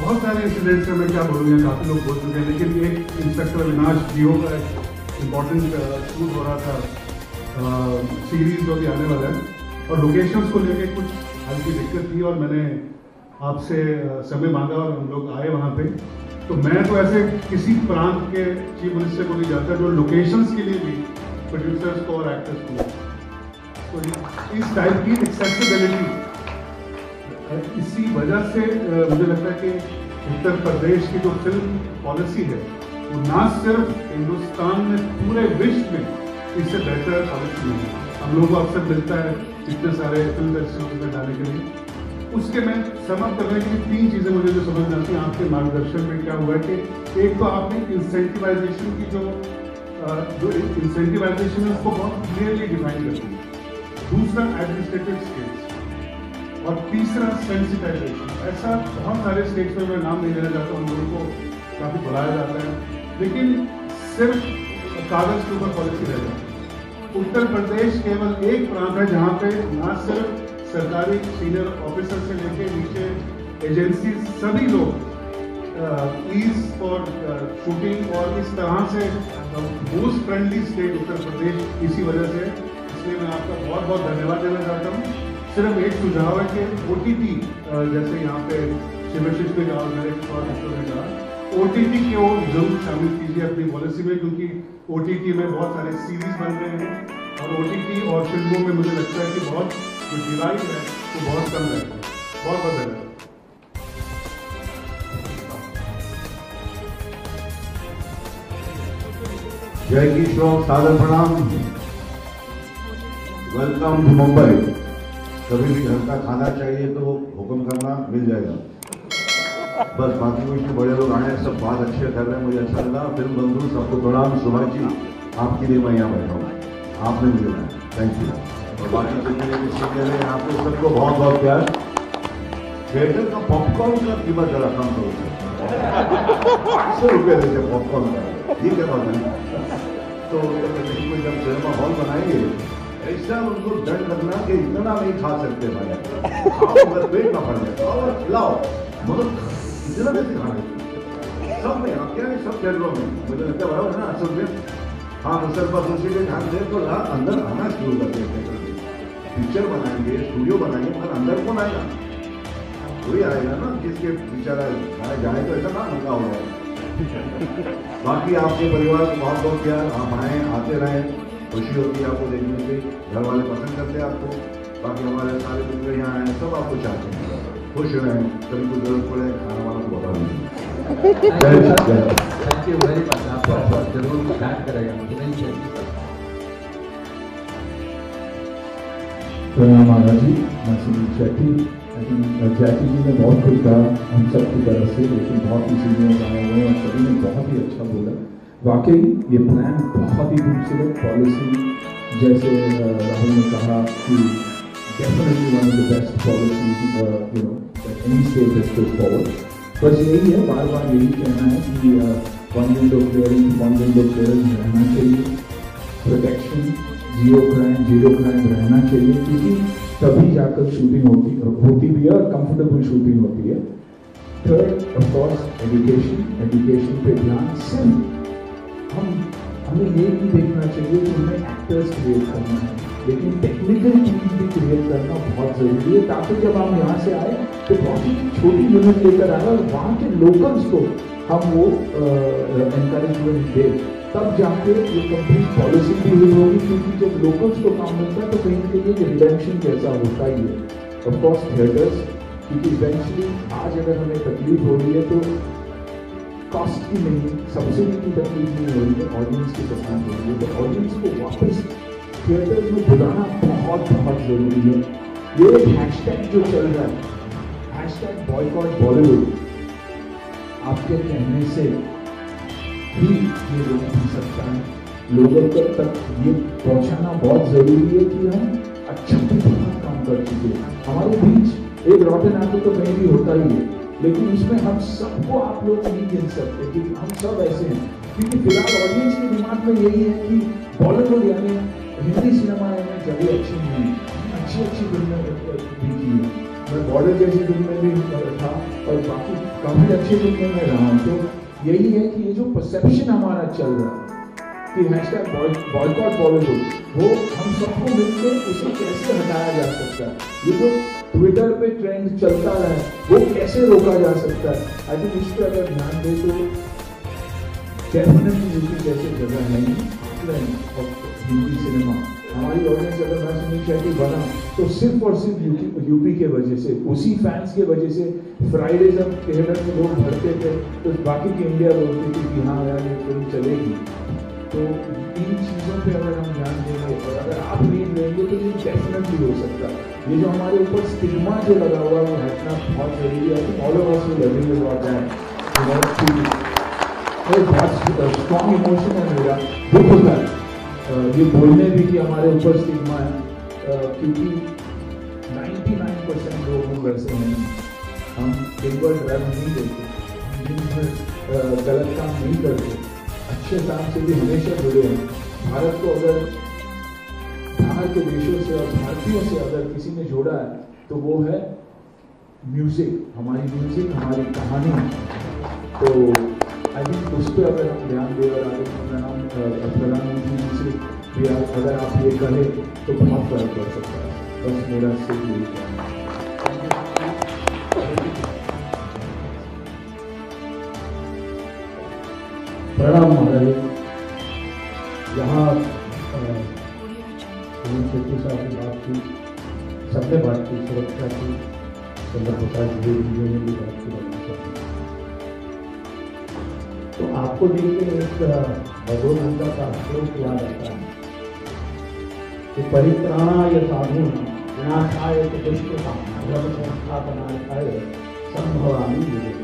बहुत सारे इंसिडेंट्स हैं, मैं क्या बोलूँगा, काफ़ी लोग बोल चुके हैं, लेकिन एक इंस्पेक्टर अविनाश जीओ का एक इम्पॉर्टेंट शूट हो रहा था, सीरीज जो भी आने वाला है, और लोकेशंस को लेके कुछ हल्की दिक्कत थी और मैंने आपसे समय मांगा और हम लोग आए वहाँ पे। तो मैं तो ऐसे किसी प्रांत के चीफ मिनिस्टर को नहीं जाता जो लोकेशंस के लिए भी प्रोड्यूसर्स को और एक्टर्स को, तो इस टाइप की एक्सेसिबिलिटी, इसी वजह से मुझे लगता है कि उत्तर प्रदेश की जो फिल्म पॉलिसी है वो ना सिर्फ हिंदुस्तान में, पूरे विश्व में इससे बेहतर पॉलिसी नहीं है। हम लोगों को अक्सर मिलता है इतने सारे फिल्म फेस्टिवल्स में जाने के लिए। उसके मैं समअप करने के लिए 3 चीज़ें मुझे जो समझ में आती हैं आपके मार्गदर्शन में क्या हुआ है कि एक तो आपने इंसेंटिवाइजेशन की जो इंसेंटिवाइजेशन है उसको बहुत क्लियरली डिफाइन कर दी, दूसरा एडमिनिस्ट्रेटिव स्टेट्स, और तीसरा सेंसिटाइजेशन। ऐसा बहुत सारे स्टेट्स में मैं नाम नहीं लेना चाहता, उन लोगों को काफ़ी बुलाया जाता है, लेकिन सिर्फ कागज के ऊपर पॉलिसी रह जाती है। उत्तर प्रदेश केवल एक प्रांत है जहाँ पे ना सिर्फ सरकारी सीनियर ऑफिसर से लेके नीचे एजेंसी सभी लोग ईज फॉर शूटिंग, और इस तरह से most friendly state Uttar Pradesh इसी वजह से। इसलिए मैं आपका बहुत बहुत धन्यवाद देना चाहता हूँ। सिर्फ एक सुझाव है कि OTT, जैसे यहाँ पे शिवशिष ने कहा, मेरे और मित्रों ने कहा, OTT को जरूर शामिल कीजिए अपनी पॉलिसी में, क्योंकि OTT में बहुत सारे सीरीज बन रहे हैं और OTT और फिल्मों में मुझे लगता है कि बहुत जो डिवाइड है वो बहुत कम रहता है। बहुत बहुत धन्यवाद। जय किशोर, सादर प्रणाम, वेलकम टू मुंबई। कभी भी घर का खाना चाहिए तो हुक्म करना, मिल जाएगा। बस बाकी कुछ बड़े लोग आए, सब बात अच्छे कर रहे हैं, मुझे अच्छा लगा। फिल्म बंधु सबको प्रणाम। सुभाष जी, आपके लिए मैं यहाँ बैठा हूँ, आपने मुझे लाया, थैंक यू। और बाकी जितने भी सीनियर हैं यहाँ पे सबको बहुत बहुत प्यार। थिएटर का पॉपकॉर्न का कीमत जरा कम करो, 500 रुपये देते पॉपकॉर्न का, ठीक है बात नहीं। तो जब सिनेमा हॉल बनाएंगे ऐसा उनको डर करना कि इतना नहीं खा सकते भाई, खाओ अगर पेट ना भर जाए और खिलाओ, मगर इतना कैसे खाना सब में, आप क्या सब थिएटरों में, मुझे लगता है बराबर है ना असल में। हाँ सर, बस उसी के ध्यान दें तो अंदर आना शुरू करते हैं। पिक्चर बनाएंगे, स्टूडियो बनाएंगे, मगर अंदर कौन आएगा? वही आएगा ना जिसके बेचारा खाया जाए, तो ऐसा ना मंगा हो जाए। बाकी आपके परिवार को बहुत बहुत प्यार, आप आए, आते रहें, खुशी होती है आपको देखने से, घर वाले पसंद करते हैं आपको। बाकी हमारे सारे मित्र यहाँ आए, सब आपको चाहते हैं, खुश रहें, कभी कोई जरूरत पड़े खाना वाला को बता दीजिए। थैंक यू वेरी मच, आपको जरूर बैक करेगा। प्रणाम महाराज जी, मैं सुनील शेट्टी। जैकी जी ने बहुत कुछ कहा हम सब की तरफ से, लेकिन बहुत ही सीनियर्स आए हुए हैं और सभी ने बहुत ही अच्छा बोला। वाकई ये प्लान बहुत ही खूबसूरत पॉलिसी, जैसे राहुल ने कहा कि definitely one of the best policy any state has put forward. बस यही है, बार बार यही कहना है कि वन विंडो क्लियरेंस रहना चाहिए, प्रोटेक्शन, जीरो क्राइम रहना चाहिए, क्योंकि तभी जाकर शूटिंग होती भी है और कंफर्टेबल शूटिंग होती है। थर्ड ऑफ कोर्स एजुकेशन पे ध्यान। सिर्फ हमें ये नहीं देखना चाहिए कि हमें एक्टर्स क्रिएट करना है, लेकिन टेक्निकल टीम भी क्रिएट करना बहुत ज़रूरी है, ताकि जब हम यहाँ से आए तो बहुत ही छोटी यूनिट लेकर आए और वहाँ के लोकल्स को हम वो एनकरेजमेंट दें, तब जाके ये कंप्लीट पॉलिसी भी हुई होगी। क्योंकि जब लोकल्स को काम मिलता है तो कहीं ना कहीं ये रिडेम्पशन कैसा होता ही है। ऑफ कोर्स थिएटर्स, क्योंकि इवेंचुअली आज अगर हमें तकलीफ हो रही है तो कॉस्ट की नहीं, सब्सिडी की तकलीफ नहीं हो रही है, ऑडियंस की तकलीफ हो रही है। तो ऑडियंस को वापस थिएटर्स में बुलाना बहुत बहुत ज़रूरी है। ये एक हैशटैग जो चल रहा है, हैशटैग बॉयकॉट बॉलीवुड, आपके कहने से ही ये रोक नहीं सकता है। लोगों तक ये पहुंचाना बहुत ज़रूरी है कि हम अच्छा भी बहुत काम कर चुके हैं। हमारे बीच एक रॉटन एप्पल तो कहीं भी होता ही है, लेकिन उसमें हम सबको आप लोग नहीं गिन सकते क्योंकि हम सब ऐसे हैं। क्योंकि फिलहाल ऑडियंस के दिमाग में यही है कि बॉलीवुड यानी हिंदी सिनेमा यानी जगह अच्छी नहीं, अच्छी फिल्में देखी है। मैं बॉर्डर जैसी फिल्म में भी था और बाकी काफ़ी अच्छी फिल्म में मैं रहा हूँ। तो यही है कि ये जो परसेप्शन हमारा चल रहा है कि हैशटैग बॉयकॉट बॉलीवुड, वो हम सबको मिलकर उसे कैसे हटाया जा सकता है। ये जो ट्विटर पे ट्रेंड चलता है वो कैसे रोका जा सकता है। आई थिंक इस पर अगर ध्यान दे तो डेफिनेटली यूपी जैसे जगह है हिंदी सिनेमा। हमारी ऑडियंस अगर मैं सुनी शेट्टी बना तो सिर्फ और सिर्फ यूपी के वजह से, उसी फैंस के वजह से फ्राइडे जब थिएटर में लोग भरते थे तो बाकी की इंडिया बोलती थी कि हाँ यार ये फिल्म चलेगी। तो इन चीज़ों पे अगर हम ध्यान देंगे और अगर आप लीड लेंगे तो ये डेफिनेटली हो सकता है। ये जो हमारे ऊपर स्टिग्मा जो लगा हुआ है वो हटना बहुत जरूरी है। All of us will agree with that. बहुत स्ट्रॉन्ग इमोशन है मेरा, दुख होता है ये बोलने भी कि हमारे ऊपर स्टिग्मा है, क्योंकि 99% लोग वैसे हैं। हम दिन भर ड्राइव नहीं देते, दिन भर गलत काम नहीं करते, अच्छे काम से भी हमेशा जुड़े हैं। भारत को अगर बाहर के देशों से और भारतीयों से अगर किसी ने जोड़ा है तो वो है म्यूजिक, हमारी म्यूजिक, हमारी कहानी। तो आई थिंक उस पर अगर हम ध्यान दें और आगे प्रधानमंत्री जी से भी अगर आप ये कहें तो बहुत फर्क पड़ सकता है। बस मेरा सिर्फ यही कहना है। प्रणाम महाराज। यहाँ शेट्टी साहब की बात की, सबने बात की, सुरक्षा की, चंद्र प्रकाश जी ने भी बात की। तो आपको देख के एक भगवद गीता का श्लोक याद आता है कि परित्राणाय साधूनां विनाशाय च दुष्कृतां धर्म संस्थापनार्थाय संभवामि युगे।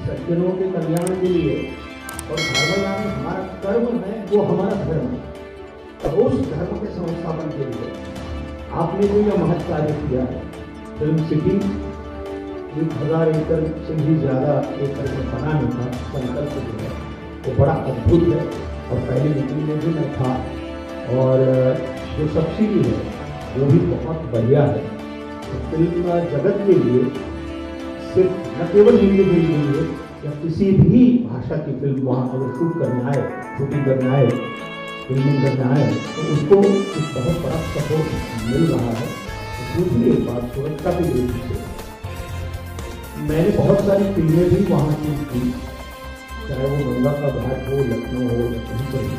सज्जनों के कल्याण के लिए और धर्म यानी हमारा कर्म है, वो हमारा धर्म है। और उस धर्म के संस्थापन के लिए आपने जो यह महत् कार्य किया है, फिल्म सिटी 1000 एकड़ से भी ज़्यादा एकड़ में बनाने का संकल्प जो है वो बड़ा अद्भुत है। और पहली मीटिंग में भी मैं था, और जो सब्सिडी है वो भी बहुत बढ़िया है। तो फिल्म जगत के लिए सिर्फ न केवल हिंदी फिल्म के लिए या किसी भी भाषा की फिल्म वहाँ अगर शूटिंग करने आए, फिल्मिंग करने आए तो उसको एक बहुत बड़ा सपोर्ट मिल रहा है। दूसरी एक बात सुरक्षा की दृष्टि से, मैंने बहुत सारी फिल्में भी वहाँ शूट की, चाहे वो गंगा का घाट हो, लखनऊ हो या कहीं पर भी।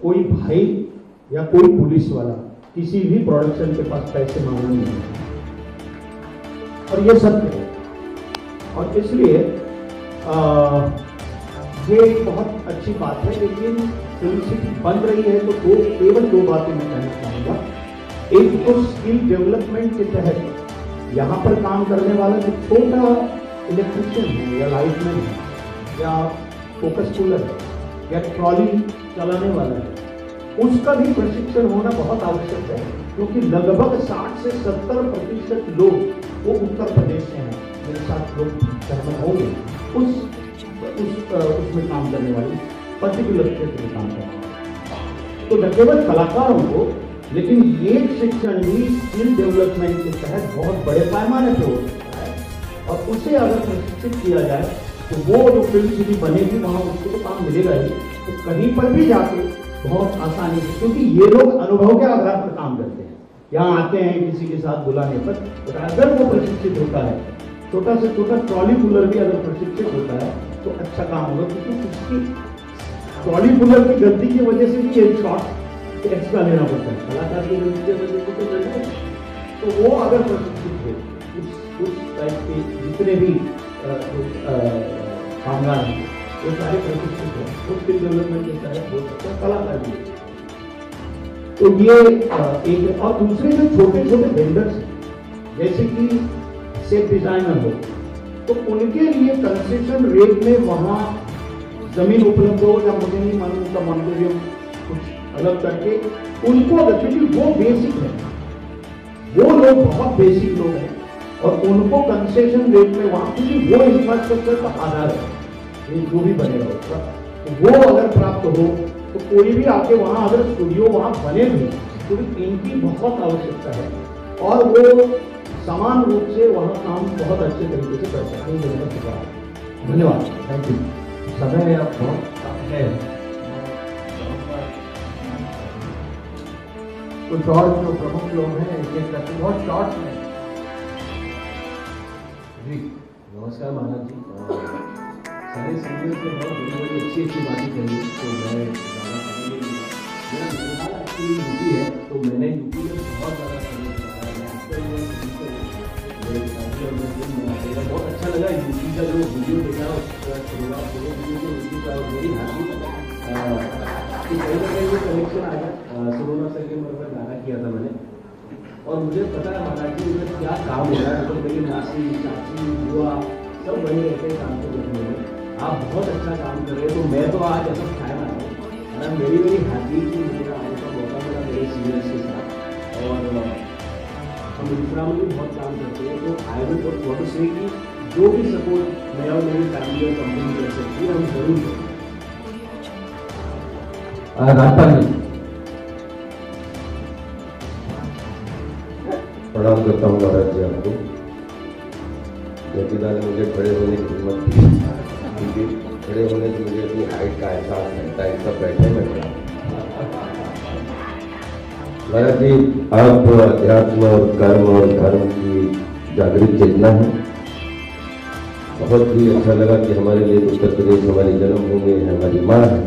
कोई भाई या कोई पुलिस वाला किसी भी प्रोडक्शन के पास पैसे मांगने नहीं है, और ये सत्य है। और इसलिए ये एक बहुत अच्छी बात है। लेकिन फिल्म सिटी बन रही है तो केवल दो बातें मैं कहना चाहूँगा। एक तो स्किल डेवलपमेंट के तहत यहाँ पर काम करने वाला जो छोटा इलेक्ट्रिशियन है या लाइटमैन है या फोकस कूलर है या ट्रॉली चलाने वाला है, उसका भी प्रशिक्षण होना बहुत आवश्यक है। क्योंकि लगभग 60 से 70% लोग वो उत्तर प्रदेश से हैं, मेरे साथ लोग सहमत होंगे, उसमें काम करने वाली पर्टिकुलर क्षेत्र में काम करने वाले। तो न केवल कलाकारों को, लेकिन ये शिक्षण भी स्किल डेवलपमेंट के तहत बहुत बड़े पैमाने पर हो सकता है। और उसे अगर प्रशिक्षित किया जाए तो वो जो फिल्म सिटी बनेगी वहाँ उसको तो काम मिलेगा ही, तो कहीं पर भी जाके बहुत आसानी से, क्योंकि ये लोग अनुभव के आधार पर काम करते हैं, यहाँ आते हैं किसी के साथ बुलाने पर। तो अगर वो प्रशिक्षित होता है, छोटा से छोटा ट्रॉली कूलर भी अगर प्रशिक्षित होता है तो अच्छा काम होगा। क्योंकि उसकी ट्रॉली कूलर की गलती की वजह से भी एक शॉट एक्स्ट्रा लेना पड़ता है, कलाकार की गलती की वजह से तो लेना है। तो वो अगर प्रशिक्षित हो, उस टाइप के जितने भी कामगार हैं वो सारे प्रशिक्षित हो, वो स्किल डेवलपमेंट के तहत हो सकता है, कलाकार भी। तो ये एक। और दूसरे जो छोटे छोटे वेंडर्स हैं, जैसे कि सेट डिजाइनर हो, तो उनके लिए कंसेशन रेट में वहाँ जमीन उपलब्ध हो, या मुझे नहीं मालूम उसका मॉनिटरियम कुछ अलग करके उनको, क्योंकि वो बेसिक है, वो लोग बहुत बेसिक लोग हैं, और उनको कंसेशन रेट में वहाँ, क्योंकि वो इंफ्रास्ट्रक्चर का आधार है ये जो भी बनेगा उसका, तो वो अगर प्राप्त हो तो कोई भी आके वहाँ अगर स्टूडियो वहाँ बने भी, तो इनकी बहुत आवश्यकता है। और वो समान रूप से वहाँ काम बहुत अच्छे तरीके से कर सकते हैं। मेरा सुझाव है। धन्यवाद। Thank you. समय अब बहुत कम है, कुछ और जो प्रमुख लोग हैं एक करके बहुत शॉर्ट में। जी नमस्कार महाराज जी। सारे सीनियर्स ने बहुत बड़ी अच्छी बातें कही, तो मैं ज़्यादा समय नहीं लूँगा। मेरा सवाल एक्चुअली यूपी है, तो मैंने यूपी में बहुत ज़्यादा समय लगाया। मैं एक्टर हुआ, बहुत अच्छा लगा यूपी का जो वीडियो देखा, शुरुआत वीडियो का वेरी हैप्पी कि कहीं ना कहीं वो कनेक्शन आ गया। सुरोना सर के मर पर गाना किया था मैंने, और मुझे पता है महाराज जी उधर क्या काम हो रहा है। तो मेरी मासी चाची बुआ सब बने रहते हैं काम को करने में। आप बहुत अच्छा काम कर रहे हैं, तो मैं तो आज ऐसा फैन आ रहा हूँ और आई एम वेरी हैप्पी कि मुझे आने का मौका मिला मेरे सीनियर्स के साथ। और हम इंफ्रा में भी बहुत काम करते हैं, तो आई विल वॉन्ट टू से कि जो भी सपोर्ट मैं और मेरी फैमिली और कंपनी कर सकती है हम जरूर करें। राजपाल जी। प्रणाम करता हूँ महाराज जी आपको। पिता ने मुझे खड़े होने की हिम्मत दी, क्योंकि खड़े होने से मुझे अपनी हाइट का एहसास रहता है। सब बैठे में खड़ा। महाराज जी, आप अध्यात्म और कर्म और धर्म की जागृत चेतना है। बहुत ही अच्छा लगा कि हमारे लिए उत्तर प्रदेश हमारी जन्मभूमि है, हमारी माँ है,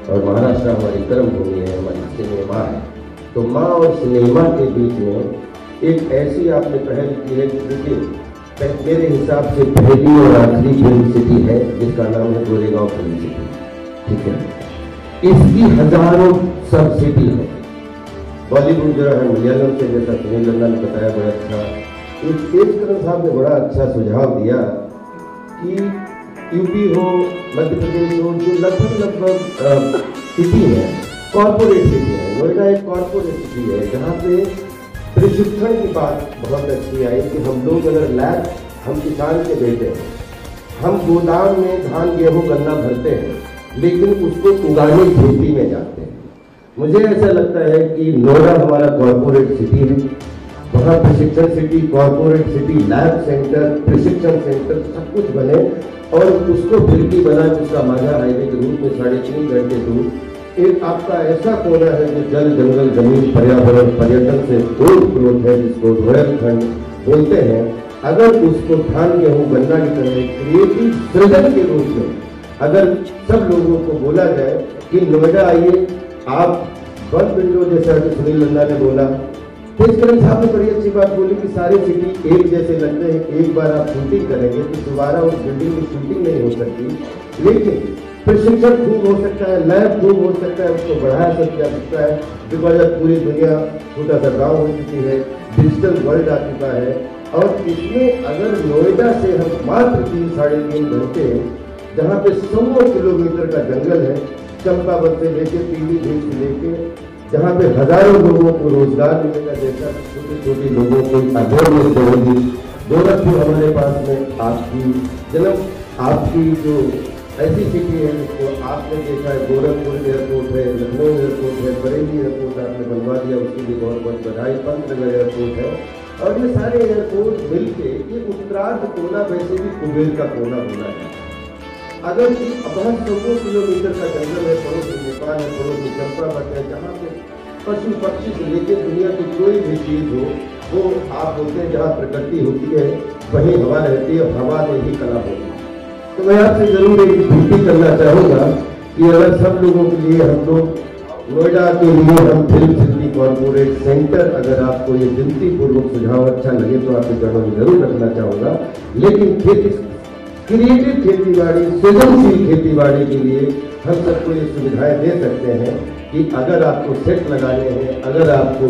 और महाराष्ट्र हमारी कर्म भूमि है, हमारी सिनेमा है। तो माँ और सिनेमा के बीच में एक ऐसी आपने पहल की है, क्योंकि मेरे हिसाब से पहली और आखिरी फिल्म सिटी है जिसका नाम है गोरेगांव फिल्म सिटी। ठीक है, इसकी हजारों सब सिटी है। बॉलीवुड जो है मलयालम से, जैसा सुनील लन्ना ने बताया बड़ा अच्छा, एक तेजकरण साहब ने बड़ा अच्छा सुझाव दिया कि यूपी हो, मध्य प्रदेश हो, जो लगभग सिटी है, कॉरपोरेट सिटी है। नोएडा एक कॉरपोरेट सिटी है जहाँ पे प्रशिक्षण की बात बहुत अच्छी आई कि हम लोग अगर लैब, हम किसान के बेटे हैं, हम गोदाम में धान गेहूं गन्ना भरते हैं, लेकिन उसको उगाने खेती में जाते हैं। मुझे ऐसा लगता है कि नोएडा हमारा कॉरपोरेट सिटी है, वहाँ प्रशिक्षण city, corporate city, lab centre, प्रशिक्षण सेंटर सब कुछ बने, और उसको फिर भी बना उसका माझा हाईवे के रूप में 3.5 घंटे दूर एक आपका ऐसा कोना है जो जल जंगल जमीन पर्यावरण पर्यटन से ओतप्रोत है, जिसको रोयलखंड बोलते हैं। अगर उसको धान गेहूं गन्ना की तरह क्रिएटिव सृजन के रूप में अगर सब लोगों को बोला जाए कि नोएडा आइए, आप वन विंडो जैसा कि सुनील लन्ना ने बोला, तेजकरण साहब ने बड़ी अच्छी बात बोली कि सारे सिटी एक जैसे लगते हैं। एक बार आप शूटिंग करेंगे तो दोबारा उस बिल्डिंग में शूटिंग नहीं हो सकती, लेकिन प्रशिक्षण खूब हो सकता है, लैब खूब हो सकता है, उसको बढ़ाया जा सकता है। बिकॉज अब पूरी दुनिया छोटा सा गाँव हो चुकी है, डिजिटल वर्ल्ड आ चुका है, और इसमें अगर नोएडा से हम मात्र 3-3.5 घंटे, जहाँ पे 100 किलोमीटर का जंगल है, चंपावत से लेके पीलीभीत से लेके, जहाँ पे हजारों लोगों को रोजगार मिलेगा, जैसा छोटे छोटे लोगों को अवेयरनेस होगी। गोरखपुर हमारे पास में आपकी जन्म, आपकी जो ऐसी सिटी है जिसको आपने देखा है, गोरखपुर एयरपोर्ट है, लखनऊ एयरपोर्ट है, बरेली एयरपोर्ट आपने बनवा दिया, उसके लिए बहुत बहुत बधाई। पंतनगर एयरपोर्ट है, और ये सारे एयरपोर्ट मिलके ये उत्तरार्ध कोना वैसे भी कुबेर का कोना होना है। अगर अपना 100 किलोमीटर का जंगल है, पड़ोस में नेपाल है, पड़ोस में चंपावत है, जहाँ पे पशु पक्षी से लेकर दुनिया की कोई भी चीज हो, वो आप बोलते हैं जहाँ प्रकृति होती है वहीं हवा रहती है, हवा में ही कला होती है। तो मैं आपसे जरूर एक विनती करना चाहूँगा कि अगर सब लोगों के लिए हम लोग नोएडा के लिए हम फिल्म सिटी कॉर्पोरेट सेंटर, अगर आपको ये विनती पूर्वक सुझाव अच्छा लगे तो आपके चरणों में जरूर रखना चाहूँगा। लेकिन क्रिएटिव खेतीबाड़ी, सृजनशील खेतीबाड़ी के लिए हम सबको ये सुविधाएं दे सकते हैं कि अगर आपको सेट लगाने हैं, अगर आपको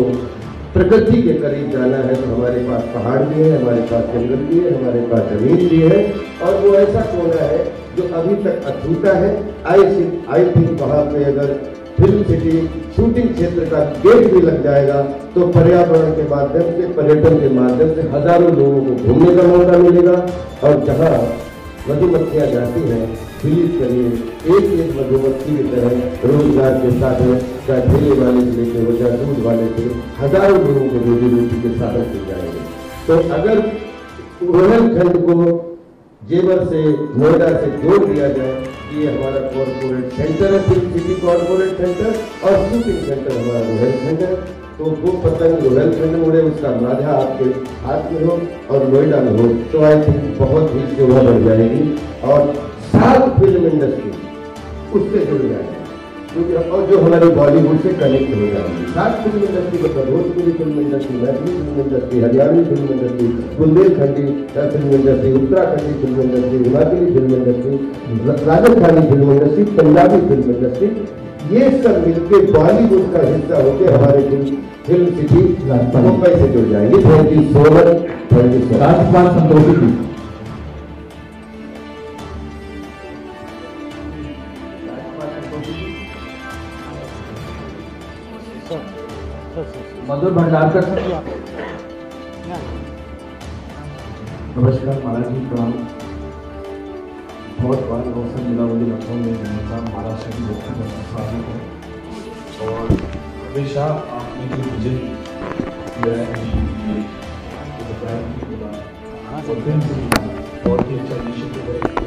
प्रकृति के करीब जाना है, तो हमारे पास पहाड़ भी है, हमारे पास जंगल भी है, हमारे पास जमीन भी है, और वो ऐसा कोना है जो अभी तक अछूता है। आई थिंक वहाँ पे अगर फिल्म सिटी शूटिंग क्षेत्र का गेट भी लग जाएगा तो पर्यावरण के माध्यम से, पर्यटन के माध्यम से हजारों लोगों को घूमने का मौका मिलेगा। और जहाँ मधुमक्खियाँ जाती हैं, बिलीव करिए एक एक मधुमक्खी की तरह रोजगार के साथ में, चाहे ठेले वाले से लेकर वो चाहे दूध वाले से, हजारों लोगों को रोजी रोटी के साधन मिल जाएंगे। तो अगर रोहलखंड को जेवर से नोएडा से जोड़ दिया जाए, ये हमारा कॉर्पोरेट सेंटर है, फिल्म सिटी कॉर्पोरेट सेंटर, और शूटिंग सेंटर हमारा रोहलखंड है। तो वो पतंग रोहलखंड में उड़े, उसका माझा आपके हाथ में हो और नोएडा में हो, तो आई थिंक बहुत ही शोभा बढ़ जाएगी और साउथ फिल्म इंडस्ट्री उससे जुड़ जाएगी, और जो हमारी बॉलीवुड से कनेक्ट हो जाएगी। साउथ फिल्म इंडस्ट्री मतलब Bhojpuri film industry, Maithili film industry, Haryanvi film industry, Bundelkhandi film industry, Uttarakhandi film industry, Himachali film industry, Rajasthani film industry, Punjabi film industry, ये सब मिलके बॉलीवुड का हिस्सा होकर हमारे फिल्म सिटी मुंबई से जुड़ जाएंगे। Thank you so much. Thank you so Rajpal Santoshi ji. Madhur Bhandarkar sir. नमस्कार, महाराज जी प्रणाम। बहुत बार अवसर मिला मुझे लखनऊ में रहने का, महाराष्ट्र की व्यक्तिगत संसाधन है, और हमेशा आपने जो विजन किया है बहुत ही अच्छा इनिशिएटिव है।